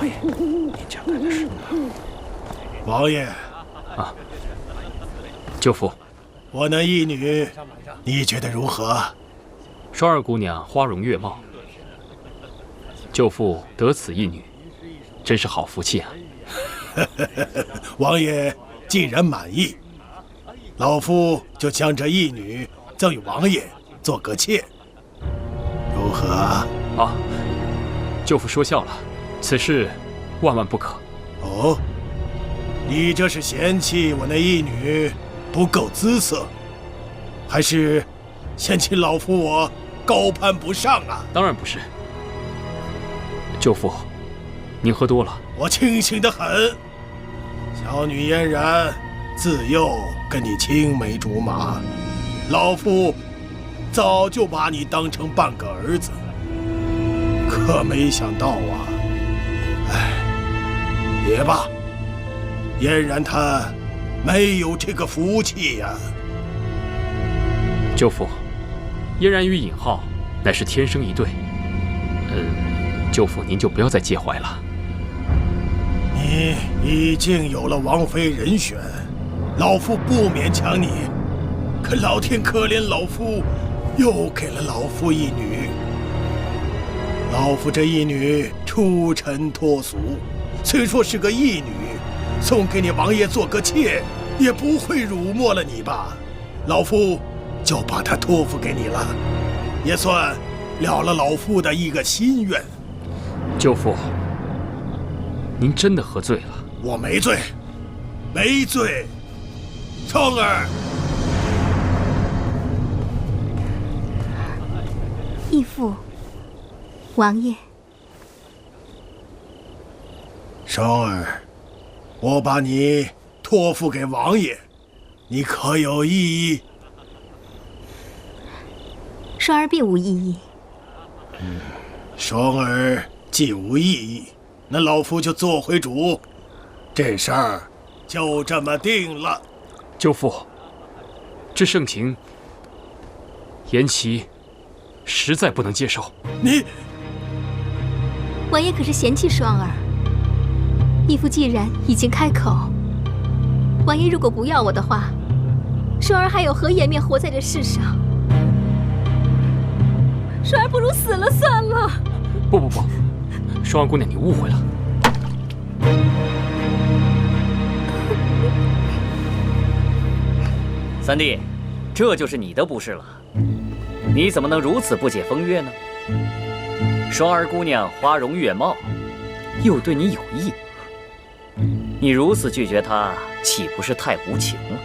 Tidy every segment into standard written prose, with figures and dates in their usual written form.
王爷，您讲来的是吗？王爷，啊，舅父，我那义女，你觉得如何？双儿姑娘花容月貌，舅父得此一女，真是好福气啊！王爷既然满意，老夫就将这义女赠与王爷做个妾，如何？啊，舅父说笑了，此事万万不可。哦，你这是嫌弃我那义女不够姿色，还是嫌弃老夫我高攀不上啊？当然不是，舅父，您喝多了。我清醒得很。小女嫣然自幼跟你青梅竹马，老夫早就把你当成半个儿子，可没想到啊，哎，也罢，嫣然她没有这个福气呀。舅父，嫣然与尹浩乃是天生一对，舅父您就不要再介怀了。你已经有了王妃人选，老夫不勉强你，可老天可怜老夫，又给了老夫一女。老夫这一女出尘脱俗，虽说是个义女，送给你王爷做个妾，也不会辱没了你吧？老夫就把她托付给你了，也算了了老夫的一个心愿。舅父，您真的喝醉了？我没醉，没醉。双儿，义父，王爷。双儿，我把你托付给王爷，你可有异议？双儿并无异议。双儿既无异议，那老夫就做回主，这事儿就这么定了。舅父，这盛情，言其实在不能接受。你，王爷可是嫌弃双儿？义父既然已经开口，王爷如果不要我的话，双儿还有何颜面活在这世上？双儿不如死了算了。不，双儿姑娘，你误会了。三弟，这就是你的不是了。你怎么能如此不解风月呢？双儿姑娘花容月貌，又对你有意，你如此拒绝她，岂不是太无情了？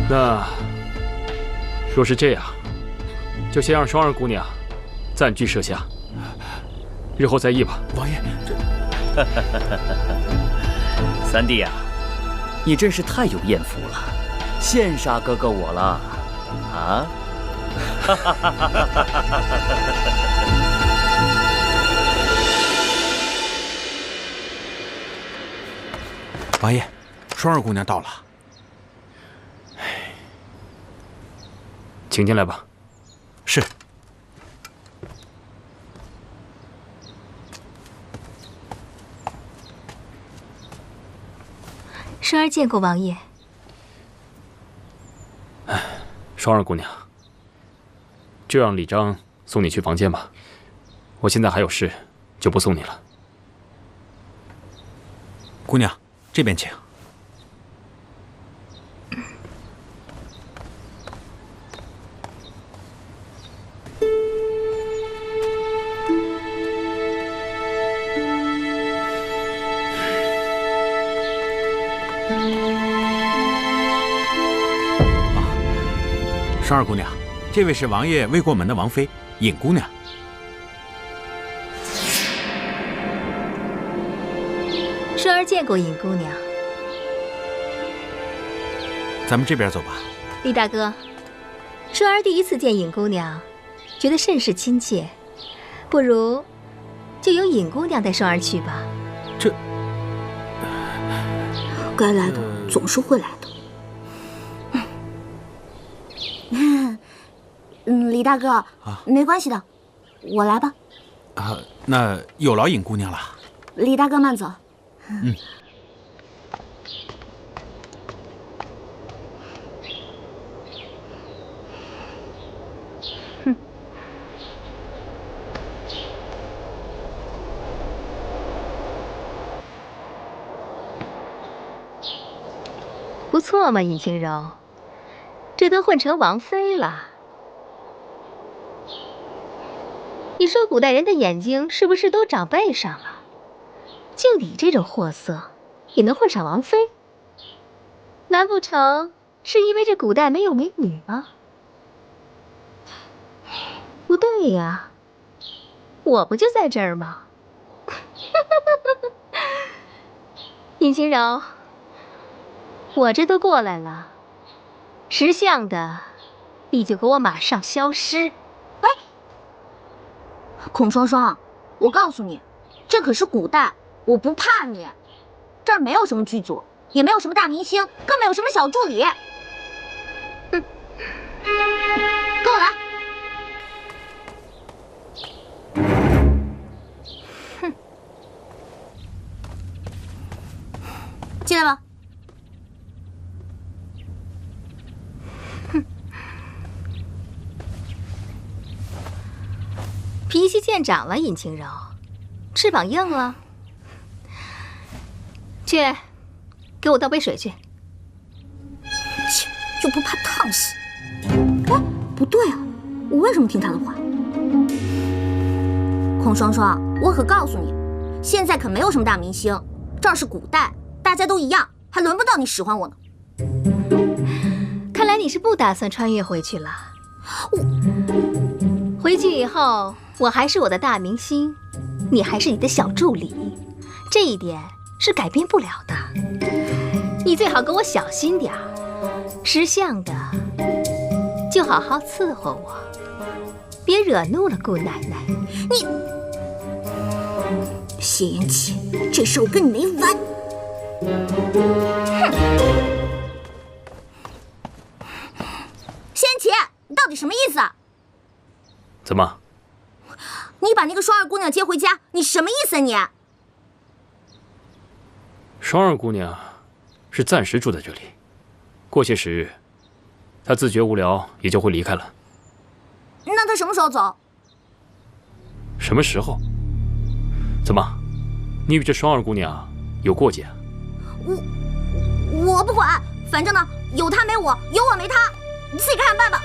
那若是这样，就先让双儿姑娘暂居舍下，日后再议吧。王爷，这三弟啊，你真是太有艳福了，羡煞哥哥我了啊！王爷，双儿姑娘到了。请进来吧。是。双儿见过王爷。双儿姑娘，就让李章送你去房间吧。我现在还有事，就不送你了。姑娘，这边请。双儿姑娘，这位是王爷未过门的王妃尹姑娘。双儿见过尹姑娘。咱们这边走吧。李大哥，双儿第一次见尹姑娘，觉得甚是亲切，不如就由尹姑娘带双儿去吧。该来的总是会来的。李大哥，没关系的，我来吧。那有劳尹姑娘了。李大哥慢走。不错嘛，尹清柔，这都混成王妃了。你说古代人的眼睛是不是都长背上了？就你这种货色，也能混上王妃？难不成是因为这古代没有美女吗？不对呀，我不就在这儿吗？尹清柔，我这都过来了，识相的，你就给我马上消失！哎，孔双双，我告诉你，这可是古代，我不怕你。这儿没有什么剧组，也没有什么大明星，更没有什么小助理。跟我来。进来吧。脾气见长了，尹清柔，翅膀硬了。去，给我倒杯水去。切，又不怕烫死。哎，不对啊，我为什么听他的话？孔双双，我可告诉你，现在可没有什么大明星，这儿是古代，大家都一样，还轮不到你使唤我呢。看来你是不打算穿越回去了。回去以后，我还是我的大明星，你还是你的小助理，这一点是改变不了的。你最好给我小心点儿，识相的就好好伺候我，别惹怒了姑奶奶。你谢延启，这事我跟你没完！哼！谢延启，你到底什么意思啊？怎么？你把那个双儿姑娘接回家，你什么意思啊你？双儿姑娘是暂时住在这里，过些时日，她自觉无聊也就会离开了。那她什么时候走？什么时候？怎么？你与这双儿姑娘有过节啊？我不管，反正呢，有她没我，有我没她，你自己看着办吧。